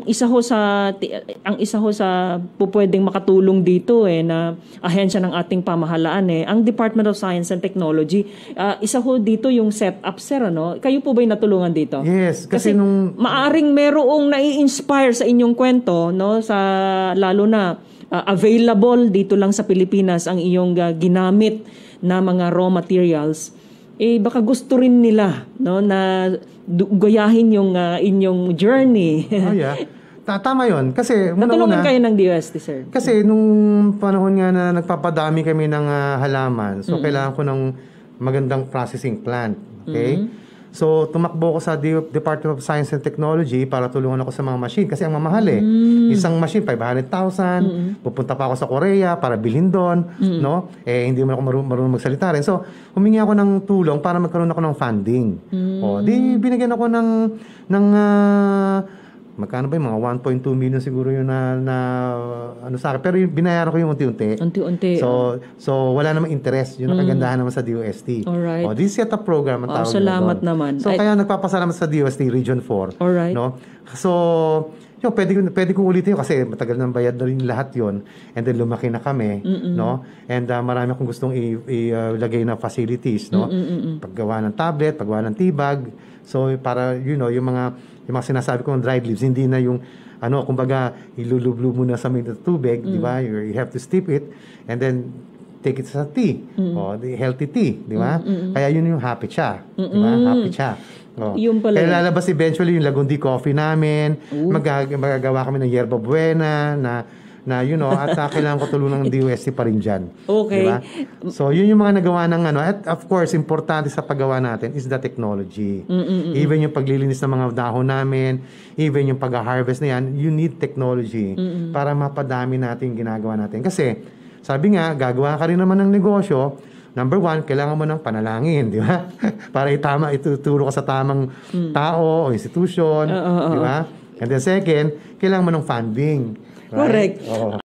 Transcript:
ang isa ho sa pupwedeng makatulong dito na ahensya ng ating pamahalaan ang Department of Science and Technology. Isa ho dito yung setup, sir, ano? Kayo po ba'y natulungan dito? Yes, kasi nung maaring merong nai-inspire sa inyong kwento, no, sa lalo na available dito lang sa Pilipinas ang iyong ginamit na mga raw materials. Baka gusto rin nila, no, na gayahin yung inyong journey. Oh yeah. Tama yun. Kasi natulungan kayo ng DOST, sir? Kasi nung panahon nga na nagpapadami kami ng halaman, so kailangan ko ng magandang processing plant. Okay? So, tumakbo ko sa Department of Science and Technology para tulungan ako sa mga machine. Kasi ang mamahal Isang machine, 500,000. Pupunta pa ako sa Korea para bilhin doon. No? Hindi mo ako marunong magsalita rin. So, humingi ako ng tulong para magkaroon ako ng funding. Di binigyan ako ng magkano ba yung mga 1.2 million siguro yun na ano sa akin. Pero binayaran ko yung unti-unti. Unti-unti. So wala namang interest. Yun ang kagandahan naman sa DOST. Alright. This set up program ang tawag salamat naman. So kaya nagpapasalamat sa DOST Region 4. Alright. No? So yun, pwede kong ulitin yun kasi matagal nang bayad na rin lahat yun. And then lumaki na kami. No? And marami akong gustong ilagay na facilities. No? Paggawa ng tablet, paggawa ng tibag. So para yung mga sinasabi ko ng dried leaves, hindi na yung kumbaga ilulublo mo na sa may tubig, di ba? You have to steep it and then take it sa tea. The healthy tea, di ba? Kaya yun yung happy cha, di ba? Happy cha. Yung pala. Kaya lalabas eventually yung Lagundi coffee namin. Magagawa kami ng yerba buena at kailangan ko tulungan ng DOST pa rin dyan. Okay. Diba? So, yun yung mga nagawa ng At of course, importante sa paggawa natin is the technology. Even yung paglilinis ng mga dahon namin, even yung pag-harvest na yan, you need technology para mapadami natin yung ginagawa natin. Kasi, sabi nga, gagawa ka rin naman ng negosyo. Number one, kailangan mo ng panalangin, di ba? Para ituturo ka sa tamang tao o institution, di ba? And then second, kailangan mo ng funding. Right? Correct.